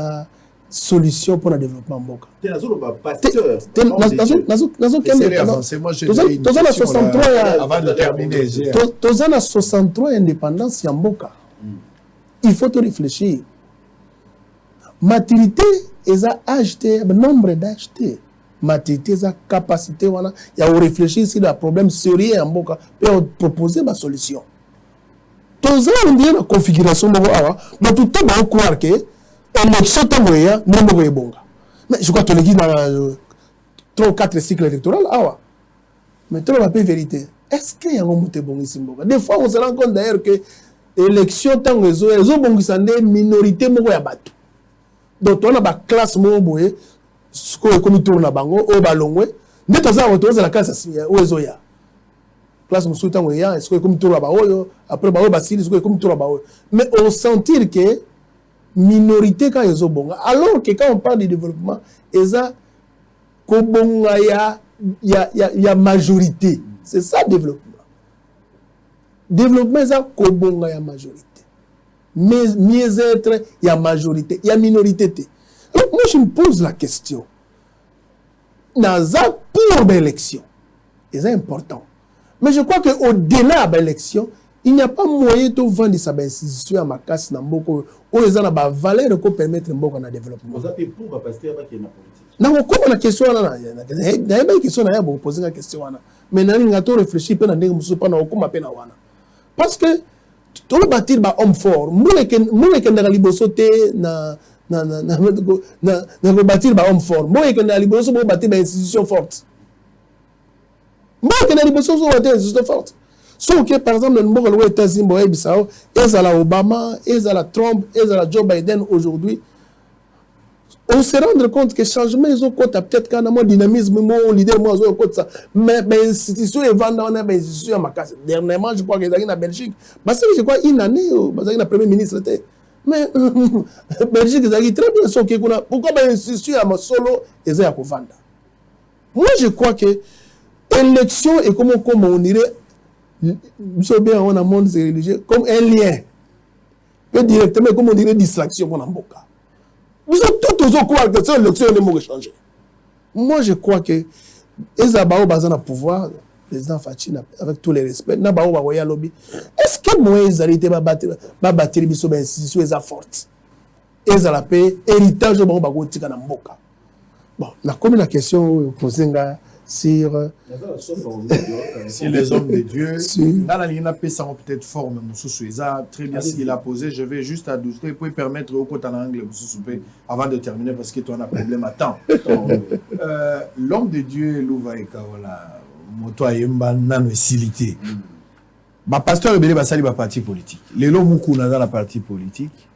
solutions pour le développement Mboka? Tu es un pasteur. Avant de terminer, tu as 63 indépendances en Mboka. Il faut te réfléchir. Maturité, ils ont acheté, nombre d'acheter. Maturité, ils ont capacité, il y a à réfléchir sur le problème sérieux en Mboka et proposer ma solution. Tu as une configuration, mais tout le monde croire que l'élection est bonne. Mais je crois que tu l'as dans 3 ou 4 cycles électoraux. Mais tu n'as pas vérité. Est-ce qu'il y a un moment bon ici? Des fois, on se rend compte d'ailleurs que l'élection est une minorité. Donc, on a une classe qui comme tourne na bango o balongwe ndeto za otoza la classe ozoya classe musuta ngoya est-ce que comme tourne ba oyo après ba oyo basili est-ce que comme tourne ba oyo mais on sentir que minorité quand ils ont bon alors que quand on parle de développement eza ko bonga ya majorité, c'est ça développement eza ko bonga ya majorité mais mieux être ya majorité ya minorité. Alors, moi, je me pose la question. Naza pour l'élection, c'est important. Mais je crois qu'au-delà de l'élection, il n'y a pas moyen de vendre sa institution à ma casse dans beaucoup où ils ont la valeur pour permettre beaucoup de développement. Vous avez pour passer avec la politique. Non, comment la question là? Il y a une question là, vous posez la question là. Mais nous avons réfléchi pendant des mois, pendant aucun appel à wana. Parce que tout le bâtir ba homme fort, moi que na libosoté na bâtir ba homme fort. Moi que na liboso pour bâtir ba institution forte. Moi que na liboso pour bâtir institution forte. Sauf que par exemple le Mboka le États-Unis boye bisao, ezala Obama, ezala Trump, ezala Joe Biden aujourd'hui. On se rend compte que changement ils ont peut-être quand mon dynamisme mon leader moi ont ça mais institution et vendre on a institution à ma casse dernièrement je crois que dans la Belgique parce que je crois une année parce que la premier ministre était mais Belgique ils ont très bien soké qu'on a pourquoi ben institution à ma solo et ça à vendre moi je crois que élection et comment on dirait nous bien on a monde religieux comme un lien que directement comme on dirait distraction pour Namboka. Nous sommes tous au courant que cette élection ne changer. Moi, je crois que Ezabao Bazan a pouvoir, le président Fachi, avec tous les respects, Nabao Bawoya Lobby. Est-ce que Moïse a été battu biso ben institution eza forte? Ezala paix, héritage de Bawo Tika Namboka. Bon, la comme la question posée sur si les hommes de Dieu, dans la ligne ça peut-être forme très bien ce qu'il a posé. Je vais juste adoucir pour permettre au côté en anglais avant de terminer parce que tu as un problème à temps. L'homme de Dieu, Louvaïka, voilà, moto ayemba nano silité. Ba pasteur rebelle ba sali ba parti politique. Les lots moukou dans la partie politique,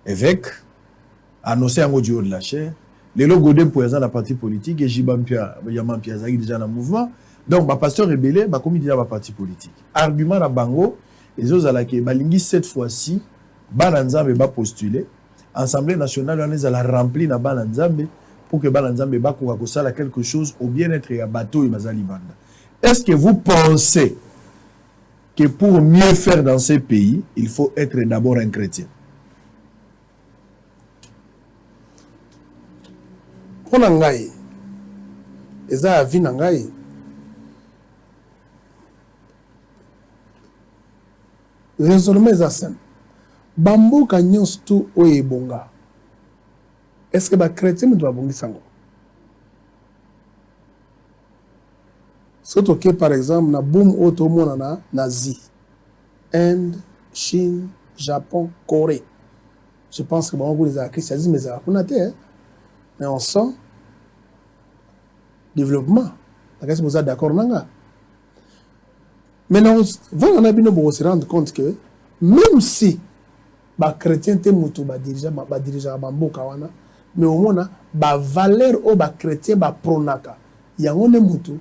évêque, annoncé en audio de la chair. Les lots Godem pour la partie politique et Jibampia, Yamampia Zagi déjà dans le mouvement. Donc, le pasteur rebelle, le comité de la partie politique. Argument à Bango, les autres à la Balingi cette fois-ci, Balanzambe va postuler. Assemblée nationale, on a rempli na Balanzambe pour que Balanzambe va courir quelque chose au bien-être et à bateau et Mazali Banda. Est-ce que vous pensez que pour mieux faire dans ces pays, il faut être d'abord un chrétien? Pour Nangaï, et ça a vu Nangaï. Raisonnement est simple. Bambo kanyons tout oye bonga. Est-ce que les chrétiens doivent bongi sango? Surtout que par exemple, na boom automon na Nazi, Inde, Chine, Japon, Corée. Je pense que bon les christianisme mais ça a été mais on sent développement. Est-ce que vous êtes d'accord nanga? Maintenant, on a bien se rendre compte que même si les chrétiens sont dirigeants bamboka wana, mais au moins la valeur au chrétien ba pronaka, il y a un mutu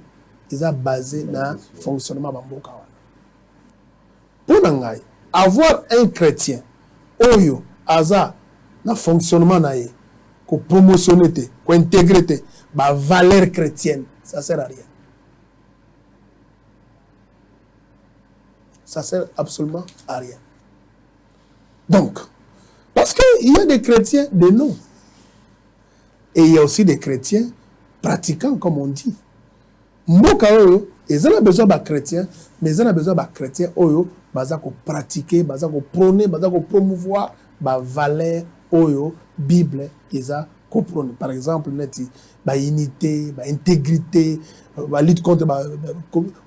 ils a basé na fonctionnement bamboka wana. Pour ngai, avoir un chrétien oyo aza na fonctionnement na ye ko promotionner ko intégrer ba valeur chrétienne, ça sert à rien. Ça sert absolument à rien. Donc, parce qu'il y a des chrétiens de nom. Et il y a aussi des chrétiens pratiquants, comme on dit. Mboka oyo, ils ont besoin de chrétiens, mais ils ont besoin de chrétiens oyo, baza ko pratiquer, baza ko prôner, baza ko promouvoir, ba valeur oyo, Bible, ils ont ko prôner. Par exemple, neti, ba unité, ba intégrité, la lutte contre la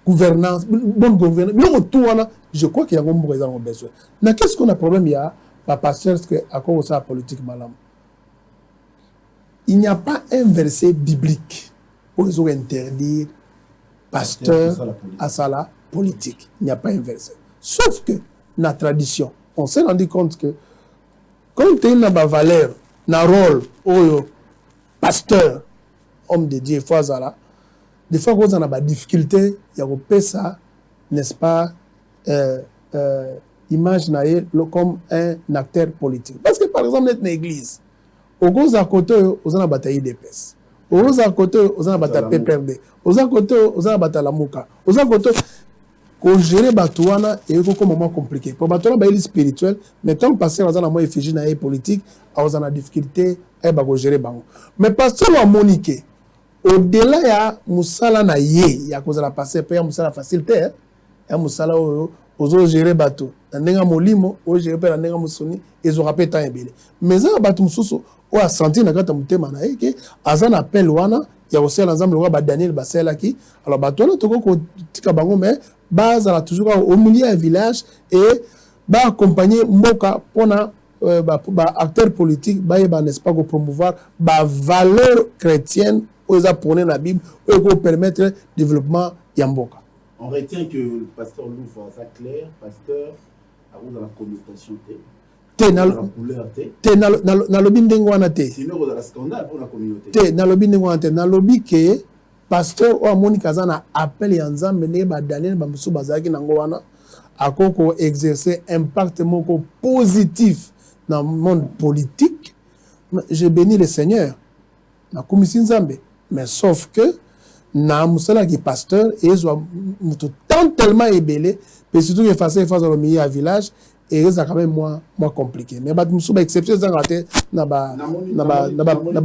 gouvernance, bonne gouvernance. Je crois qu'il y a un besoin. Mais qu'est-ce qu'on a problème? Il y a pas pasteur à cause de la politique malam. Il n'y a pas un verset biblique où ils ont interdit pasteur à la politique. Il n'y a pas un verset. Sauf que dans la tradition, on s'est rendu compte que quand tu as une valeur, un rôle, pasteur, homme de Dieu, fois là. Des fois, quand on a des difficultés, il y a ça, n'est-ce pas, image comme un acteur politique. Parce que, par exemple, dans l'église, au gros à côté, on a bataillé des pèses. Au gros à côté, on a bataillé PPRD. Au gros à côté, on a bataillé la Mouka. Au gros à côté, qu'on gère Batouana et un moment compliqué. Pour Batouana, il est spirituel, mais tant que passer dans un moment effigie dans les politiques, on a des difficultés, et on gérer Bango. Mais parce que on a moniqué. Au-delà, il y a Moussala na ye, il y a cause de la passer, il y a Moussala facilité, il y a Moussala aux gérer bateau. Nandenga molimo, aux gérer per nandenga moussoni, ils ont rappelé tant ébélé. Mais ça, bateau moussousso, ou a senti na gata moutema na ye, que azan appel wana, il y a aussi l'ensemble le roi Daniel Bassela qui, alors bateau là, toko ko tika bango, mais base à la toujours au milieu du village et ba accompagner Mboka pour acteur politique, n'est-ce pas, pour promouvoir la valeur chrétienne. Ils apprennent la Bible, pour permettre le développement Yamboka. On retient que le pasteur Louvre, ça clair, pasteur, à vous dans la connotation. te na lobi ndenge wana te te na lobi ndenge wana te na lobi ke pasteur o amoni kaza na appel ya nzambe ndenge ba Daniel ba musu bazaki nango wana akoko exercer impact moko positif dans le monde politique. Je bénis le Seigneur na komisi nzambe, mais sauf que na musala ki pasteur et zo tant tellement ébélé mais surtout que face au milieu à village et ça quand même moins compliqué, mais ba musu ba exception za raté na ba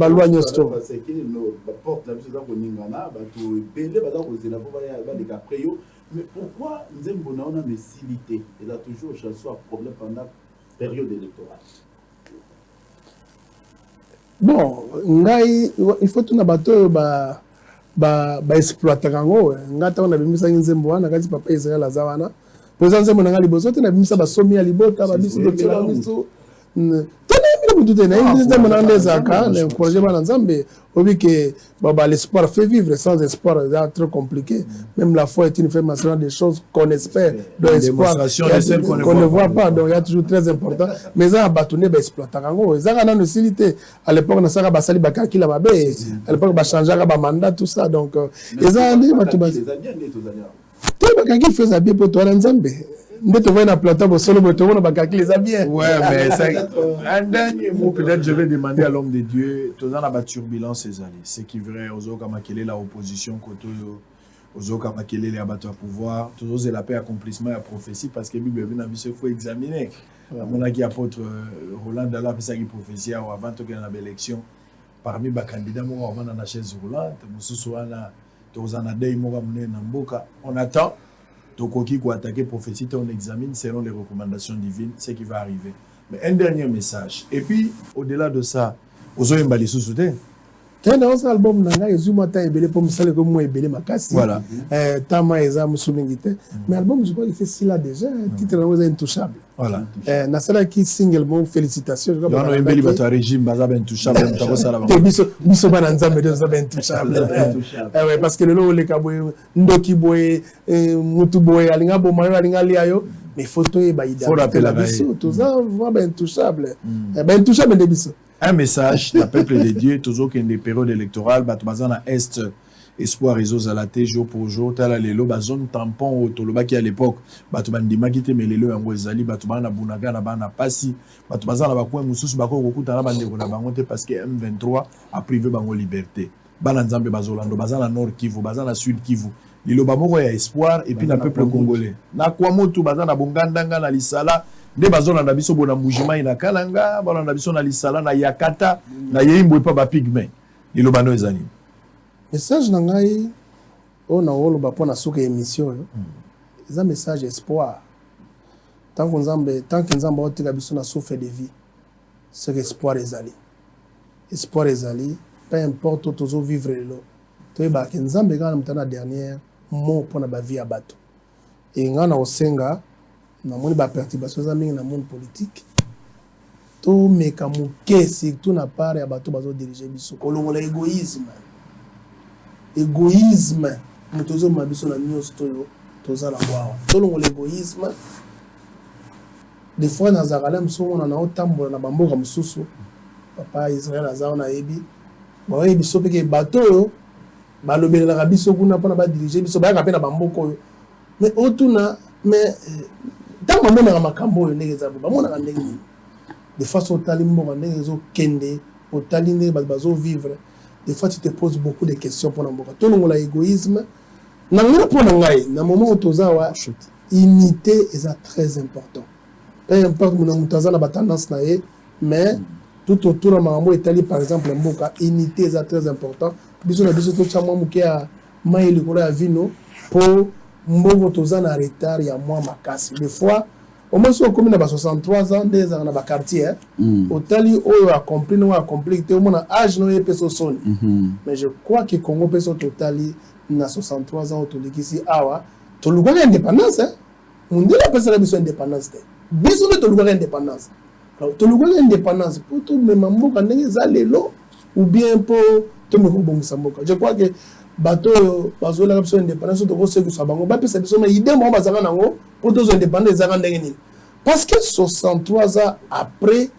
loi nyosto parce que no porte la biso za ko ningana ba to ébélé ba za ko zela po ba les après yo. Mais pourquoi Nzembo na on a messilité et a toujours cherché un problème pendant la période électorale? Bon, il faut tout na bateau ba exploiter kango ngata on a bimisa Nzembo wana kati papa Israël azawana président Nzembo na ngali bozo te na bimisa ba somi ya libota ba biso de la biso l'espoir fait vivre, sans espoir c'est trop compliqué. Même la foi est une affirmation des choses qu'on espère, de l'espoir qu'on ne voit pas, donc il y a toujours très important. Mais ça a bâtonné exploiter ça a une facilité. À l'époque on a basali bakaki la babe, à l'époque on a changé le mandat tout ça, donc et ça a dit bakaki fait ça bien pour toi Nzambe. Ouais, mais un dernier mot, peut-être je vais demander à l'homme de Dieu, tout dans la turbulence ces années. C'est qui vrai, aux autres, quelle est la opposition, aux autres, quelle est l'abattoir pouvoir, toujours c'est la paix, accomplissement et la prophétie, parce que la Bible, il faut examiner. Mon ami apôtre Roland Dalla fait ça qui prophétie avant de gagner l'élection. Parmi les candidats, on va dans la chaise roulante, on attend. Tokoki ko attaquer prophétie, on examine selon les recommandations divines ce qui va arriver. Mais un dernier message. Et puis, au-delà de ça, aux Oyembali sous-souté. Dans cet album, voilà. Tama Eza Musumingite. Mais l'album, je crois que c'est là déjà. Le titre est intouchable. Voilà. Nasala qui single, bon, félicitations. On a un bel régime, Bazab intouchable. Biso Bananza, mais Bazab intouchable. Parce que le lot, les Kaboy, Ndoki Boy, Mutu Boy, Alinga Bomayo, Alinga Liayo, mais photo et Baïda. Faut rappeler la biso, tout ça, vraiment intouchable. Intouchable de biso. Un message, le peuple de Dieu, toujours qu'il y a des périodes électorales, Batouazan à Est, espoir réseaux à la tête, jour pour jour, tala lelo, zone tampon, au Toloba qui à l'époque, Batoubandima qui était melelo, en Wezali, Batoubana Bounaga, Nabana Passi, Batoubazan à Bakouin, Moussous, Bako, Roku, Tarabande, Bangote, parce que M23 a privé Bango Liberté. Balanzambe Bazolando, Bazan à Nord Kivu, Bazan à Sud Kivu. Lilo Bamoro, il y a espoir, et puis le peuple congolais. Na Kwamotu, Bazan à Bongandanga, na Lisala, de bazona na biso bona mujima ina kalanga bana na biso na lisala na yakata na yimbo pa ba pigme lilo bano ezani message na ngai ona wolo ba pona suka émission yo eza message espoir tant que nzambe otika biso na souffle de vie c'est espoir ezali peu importe tozo vivre lelo to ba ke nzambe kana mutana dernière mot pona ba vie ya bato et ngana osenga na moni ba perturbation za mingi na monde politique to meka mukesi tout na part ya bato bazo diriger biso kolongola égoïsme mutozo mabiso na nyos toyo toza la bwa to longola égoïsme des fois na zakala msongo na otambola na bamboka mususu papa Israël azao na yebi ba yebi so peke bato balobela biso kuna pona ba diriger biso ba ka pe na bamboko mais otuna mais tant que mon amakambo ndenge bamona ndenge de façon talimbo ndenge zo kende au taline bazo vivre des fois tu te poses beaucoup de questions pour n'importe tout le égoïsme nangana pour ngai na moment où tozawa unité est très important peu importe mon mutaza na tendance na mais tout autour de mambo etali par exemple mboka unité est très important biso na biso to chama mukia maili ko ya vino pour mbongo toza na retard ya moi makasi des fois au moins sur commune na 63 ans des ans na ba quartier otali oyo accompli no accompli te au moins âge no yepeso son mais je crois que Congo peso totali na 63 ans otolikisi awa to lugwa indépendance on dit la personne biso indépendance te biso to lugwa indépendance to lugwa indépendance pour tout même mboka ndenge za lelo ou bien pour to me kobongisa mboka je crois que bateau bazola kapso indépendance to ko se ko sabango ba pesa biso na idée mo bazanga nango pour to indépendance ezanga ndenge nini Parce que 63 ans après,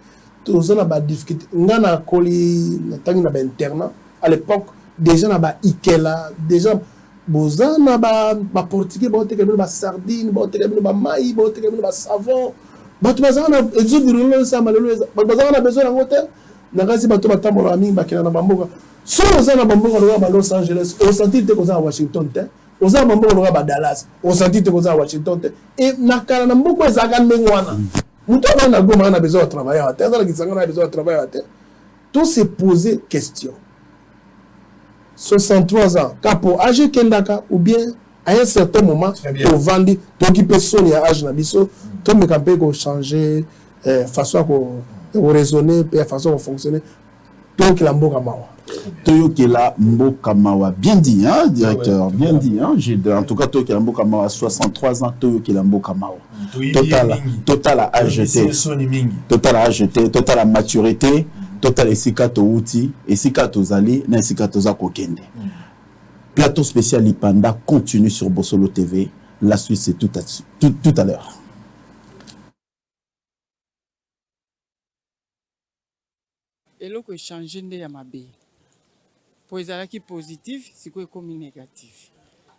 tous on a des difficultés. On a collé internat. À l'époque, déjà on a Ikela, déjà Bozan a ba portugais, ba teke ba sardine, ba teke ba maï, ba teke ba savon. Ba tu bazan a ezo dirolo sa malolo. Ba bazan a besoin d'un hôtel. Na kasi ba to ba tambola mingi ba kina na bamboka. So ozana bamboka no ba Los Angeles, o senti te koza Washington te. Ozana bamboka no ba Dallas, o senti te koza Washington te. Et na kana na mboko ezaka ndengwana. Muto na goma na besoin de travailler à terre, na besoin de travailler à terre. Tout se poser question. 63 ans, capo âge kendaka ou bien à un certain moment au vendre donc il peut sonner à âge na biso, tout me campé ko changer façon ko raisonner, façon de fonctionner. Donc la mboka mawa. Toyokela Mboka Mawa, bien dit, hein, directeur, bien dit. Hein, en tout cas, Toyokela Mboka Mawa, 63 ans, Toyokela Mboka Mawa. Total à AGT, total à AGT, total à maturité, total esika to outil, esika to zali, na esika to za kokende. Plateau spécial Ipanda continue sur Bossolo TV. La suite, c'est tout à l'heure. Et là, que changer de Yamabe. Pour les alaki positif, c'est quoi comme négatif.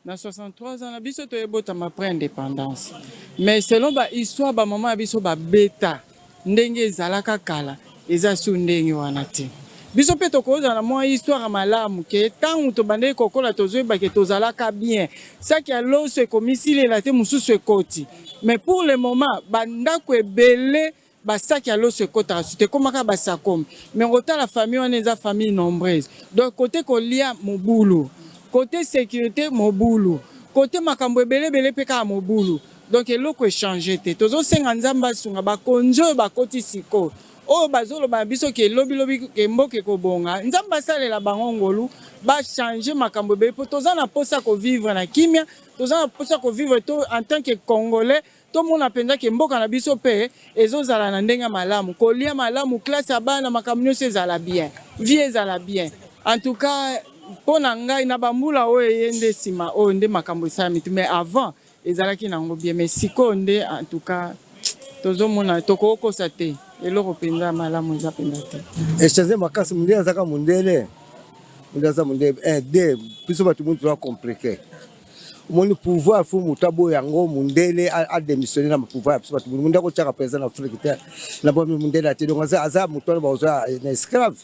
Dans 63 ans, biso to ebota ma pré-indépendance. Mais selon ba histoire ba maman biso ba beta ndenge zalaka kala eza su ndenge wana te. Biso pe to koza na moi histoire malamu ke tant to bande kokola tozo ba ke tozalaka bien. Ça qui a l'ose komisile la te mususu ekoti. Mais pour le moment banda ko ebele basaki alo se kota c'était comme ka basakom mais rota la famille on est une famille nombreuse donc côté kolia mobulu côté sécurité mobulu côté makambo belé peka mobulu donc eloko échanger te tozo senga nzamba sunga ba konjo ba koti siko o bazolo ba biso ke lobi ke mboke ko bonga nzamba salela bangongolu ba changer makambo belé pour toza na posa ko vivre na kimia toza na posa ko vivre to en tant que congolais. Tout le monde a pensé que mboka na biso pe ezozala na ndenga malamu kolia malamu classe ya bana makamnyo se zala bien vie zala bien en tout cas pona ngai na bambula o yende sima o nde makambo sami mais avant ezalaki nango bien mais siko nde en tout cas tozo mona toko sa te eloko penza malamu za penza te échanger makasi mundele zaka mundele za mundele 1 2 biso batu muntu va compliqué. Mon pouvoir faut mutabo yango mundele a démissionner na pouvoir parce que mundele ko tshaka président Afrique na bo mundele ati donc aza mutona ba uza na esclave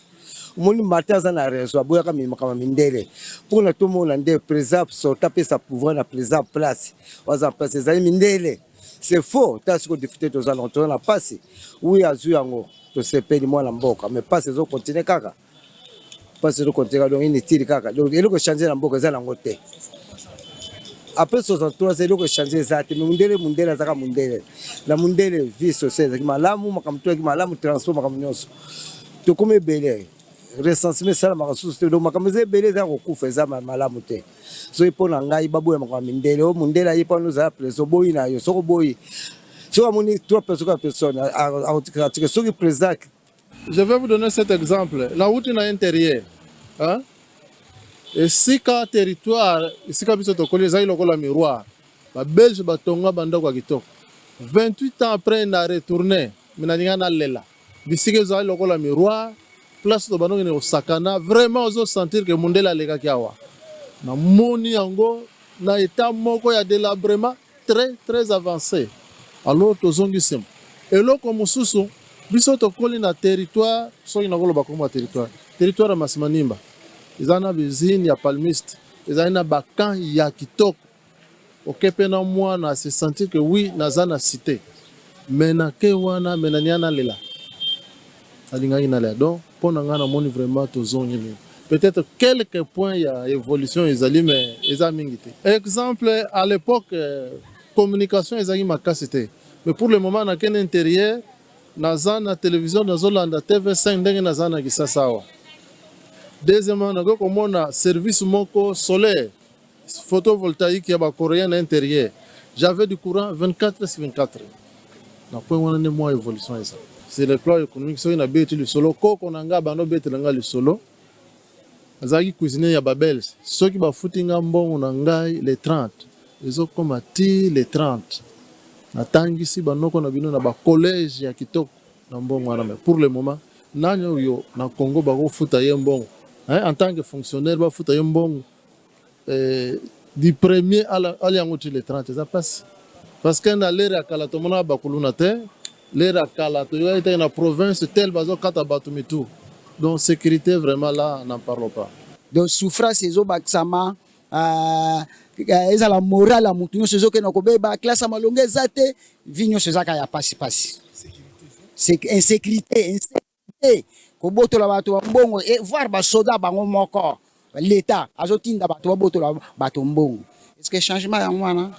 mon matin za na réseau aboya ka mima kama mindele pour na tout monde ndé président so taper sa pouvoir na président place waza place za mindele c'est faux t'as ce que député aux alentours na passe oui azu yango to sepeli mwana mboka mais passe zo continuer kaka passe zo continuer donc inutile kaka donc il faut changer na mboka za na ngote. Après 63 c'est que changer ça mais mundele azaka mundele la mundele vie sociale qui malamu makamto qui malamu transport makamnyoso to comme belé recensement ça makasusu donc makamze belé za kokufa za malamu te so ipona ngai babu ya makamindele o mundele ipona za preso boyi na yo soko boyi so amoni 3 personnes à ce qui président. Je vais vous donner cet exemple la route na intérieur hein. Et si ka territoire, ici ka biso to koli za lokola miroir, ba belge ba tonga banda kwa kitoko. 28 ans après na retourné, minaninga na lela. Bisike za lokola miroir, place to bano ne osakana, vraiment ozo sentir que mondela lega kiawa. Na moni yango na état moko ya délabrement très avancé. Alors to zongi sim. Et loko mususu biso to koli na territoire, so ina kolo ba koma territoire ya Masimanimba. Ils ont une usine, il y a palmiste. Ils ont un bacan, il y a kitoko. Ok, pendant moi, on se sentit que oui, on a une cité. Mais na kewana, mais na lela. Donc, pour nous, on a vraiment tout zone. Peut-être quelques points, il y a évolution, mais ils ont mingité. Exemple, à l'époque, communication, ils ont eu ma capacité. Mais pour le moment, on a un intérieur, on a une télévision, on a une TV5, on a une gisasawa. Deuxièmement, on a un service moko solaire, photovoltaïque, il y a un coréen à l'intérieur. J'avais du courant 24/24. Donc, on a une évolution. C'est le plan économique, c'est une bête le solo. Quand on a un bête le solo, on a cuisiné ya babel. Ceux qui ba footing bon on a les 30. Les autres comme les 30. natangisi banoko na bino na ba collège ya kitoko na mbongo wana, mais pour le moment nani oyo na Congo bako futa ye mbongo en tant que fonctionnaire ba futa ye mbongo du premier à yango le 30 ça passe parce que na l'ère ya kala to mona ba kuluna te l'ère ya kala to yo était na province tel bazo kata batu mitu, donc sécurité vraiment là n'en parlons pas. Donc souffrance ezo baksama eza la morale ya mutu nyonso ezokende kobeba classe malonga eza te vi nyonso ezaka ya pasi insécurité kobotola bato ba mbongo voir basoda bango moko l'état azotinda bato babotola bato mbongo. Est-ce que changement yango wana